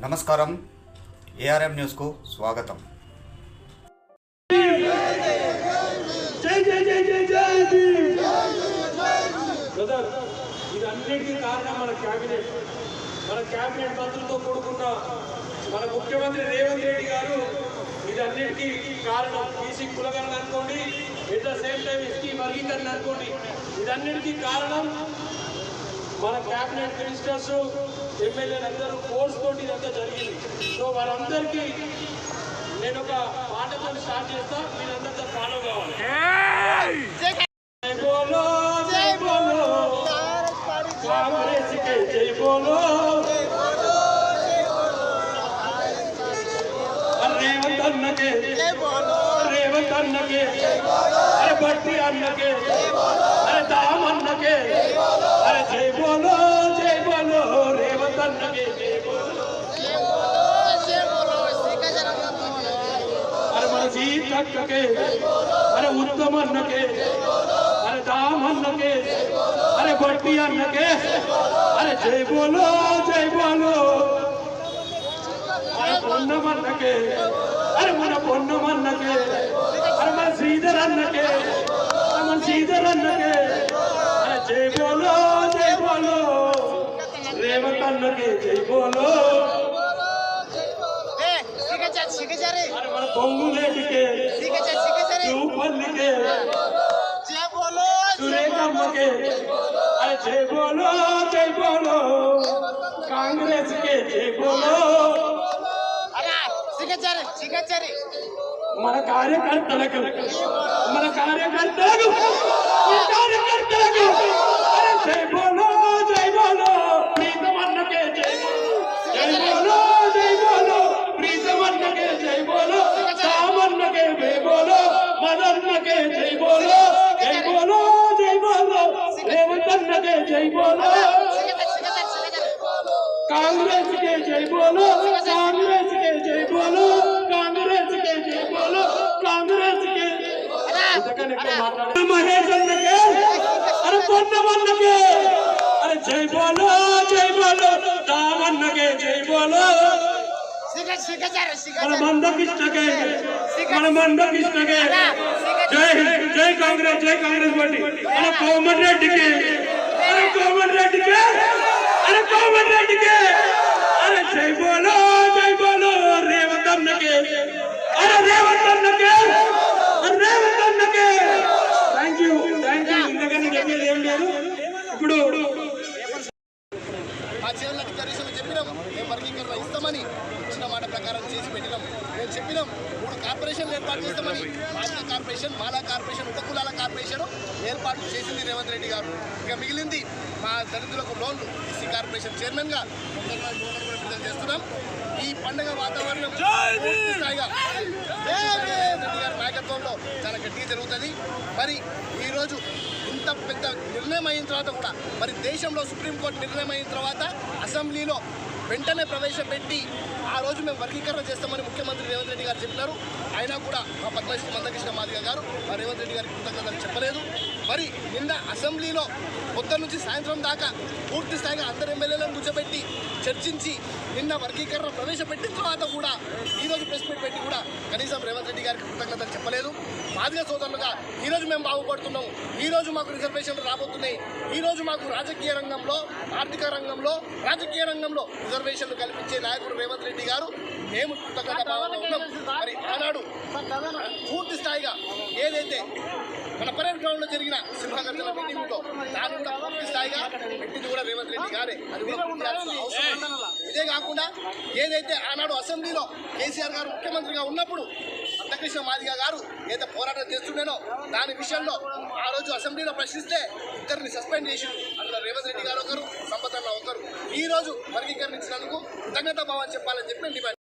నమస్కారం, ఏఆర్ఎం న్యూస్కు స్వాగతం. ఇదన్నిటికీ కారణం మన క్యాబినెట్ మంత్రులతో కూడుకున్న మన ముఖ్యమంత్రి రేవంత్ రెడ్డి గారు. ఇదన్నిటికీ కారణం బీసీ కులగణన అనుకోండి, at the same time ST వర్గీకరణ అనుకోండి. ఇదన్నిటికీ కారణం మన క్యాబినెట్ మినిస్టర్స్, ఎమ్మెల్యేలందరూ ఫోర్స్ తోటి ఇదంతా జరిగింది. సో వారందరికీ నేను ఒక పాటతో స్టార్ట్ చేస్తా, మీరందరితో ఫాలో కావాలి. జై బోలో జై బోలో కాంగ్రెస్ కే జై బోలో, రేవంత్ అన్నకే జై బోలో, రేవంత్ అన్నకే జై బోలో, అరే భట్టి అన్నకే జై బోలో, అరే దామ్ అన్నకే జై బోలో, అరే జై బోలో జై బోలో, రేవంత్ అన్నకే జై బోలో, జై బోలో జై బోలో, అరే మన సీత అక్కకే జై బోలో, అరే ఉత్తమ్ అన్నకే జై బోలో, అరే దామ్ అన్నకే జై బోలో, అరే భట్టి అన్నకే జై బోలో, అరే జై బోలో జై బోలో, అరే పొన్నమన్నకే, అరే మన పొన్నమన్నకే, అరే మన శ్రీధర్ అన్నకే, అరే మన శ్రీధర్ అన్నకే, అరే జై బోలో జై బోలో, రేవంత్ అన్నకే జై బోలో, అరే మన పొంగులేటికే, చూపల్లికే, సురేఖమ్మకే, అరే జై బోలో జై బోలో, కాంగ్రెస్ కే జై బోలో, మన కార్యకర్తలకు అరే జై బోలో జై బోలో, ప్రీతమన్నకే జై బోలో, జై బోలో జై బోలో, ప్రీతమన్నకే జై బోలో, సామన్నకే జై బోలో, మదన్నకే జై బోలో, జై బోలో జై బోలో, రేవంత్ అన్నకే జై బోలో, కాంగ్రెస్ కే జై బోలో, కాంగ్రెస్ కే జై బోలో, కాంగ్రెస్ కే జై బోలో, కాంగ్రెస్ కే మహేష్ అన్నకే, అరే పొన్నమన్నకే, అరే జై బోలో జై బోలో, దామన్నకే జై బోలో, మన మందకృష్ణకే, మన మందకృష్ణకే జై జై కాంగ్రెస్, జై కాంగ్రెస్ పార్టీ, మన కోమన్ రెడ్డికి, అరే కోమన్ రెడ్డికి, అరే కోమన్ రెడ్డికి, అరే జై బోలో జై బోలో, రేవంత్ అన్నకే, అరే రేవంత్ అన్నకే, రేవంత్ అన్నకే. థ్యాంక్ యూ ఇంతకన్నా చెప్పేది ఏం లేదు. ఇప్పుడు మా చేతుల డిక్లరేషన్లో చెప్పినాం, మేము వర్గీకరణ ఇస్తామని ఇచ్చిన మాట ప్రకారం చేసి పెట్టినాం. మేము చెప్పినాం 3 కార్పొరేషన్లు ఏర్పాటు చేస్తామని. మాదిగ కార్పొరేషన్, మాలా కార్పొరేషన్, ఉపకులాల కార్పొరేషన్ ఏర్పాటు చేసింది రేవంత్ రెడ్డి గారు. ఇక మిగిలింది మా దళితులకు లోన్లు, ఈసీ కార్పొరేషన్ చైర్మన్గా లోన్లు కూడా విడుదల చేస్తున్నాం. ఈ పండుగ వాతావరణం స్థాయిగా రేవంత్ రెడ్డి గారి నాయకత్వంలో చాలా గట్టిగా జరుగుతుంది. మరి ఈరోజు ఇంత పెద్ద నిర్ణయం అయిన తర్వాత కూడా, మరి దేశంలో సుప్రీంకోర్టు నిర్ణయం అయిన తర్వాత అసెంబ్లీలో వెంటనే ప్రవేశపెట్టి ఆ రోజు మేము వర్గీకరణ చేస్తామని ముఖ్యమంత్రి రేవంత్ రెడ్డి గారు చెప్పినారు. అయినా కూడా మా పద్మశ్రీ మందకృష్ణ మాదిగ గారు మా రేవంత్ రెడ్డి గారికి కృతజ్ఞతలు చెప్పలేదు. మరి నిన్న అసెంబ్లీలో పొద్దున్న నుంచి సాయంత్రం దాకా పూర్తి స్థాయిగా అందరు ఎమ్మెల్యేలను కూర్చోబెట్టి చర్చించి నిన్న వర్గీకరణ ప్రవేశపెట్టిన తర్వాత కూడా ఈరోజు ప్రెస్ మీట్ పెట్టి కూడా కనీసం రేవంత్ రెడ్డి గారికి కృతజ్ఞతలు చెప్పలేదు. మాదిగ సోదరులుగా ఈరోజు మేము బాగుపడుతున్నాము, ఈరోజు మాకు రిజర్వేషన్లు రాబోతున్నాయి, ఈరోజు మాకు రాజకీయ రంగంలో, ఆర్థిక రంగంలో, రాజకీయ రంగంలో రిజర్వేషన్లు కల్పించే నాయకుడు రేవంత్ రెడ్డి గారు. మేము కృతజ్ఞత భావంలో ఉన్నాం. మరి ఆనాడు పూర్తి స్థాయిగా ఏదైతే మన పరేడ్ గ్రౌండ్ లో జరిగిన సింహగర్జన మీటింగ్లో దాన్ని కూడా పూర్తి స్థాయిగా పెట్టింది కూడా రేవంత్ రెడ్డి గారే. అది కూడా ఇదే కాకుండా ఏదైతే ఆనాడు అసెంబ్లీలో కేసీఆర్ గారు ముఖ్యమంత్రిగా ఉన్నప్పుడు మందకృష్ణ మాదిగ గారు ఏదైతే పోరాటం చేస్తుండేనో దాని విషయంలో ఆ రోజు అసెంబ్లీలో ప్రశ్నిస్తే ఇద్దరిని సస్పెండ్ చేసి, అందులో రేవంత్ రెడ్డి గారు ఒకరు, సంపత్ అన్న ఒకరు. ఈ రోజు వర్గీకరణ ఇచ్చినందుకు కృతజ్ఞత భావాన్ని చెప్పాలని చెప్పి డిమాండ్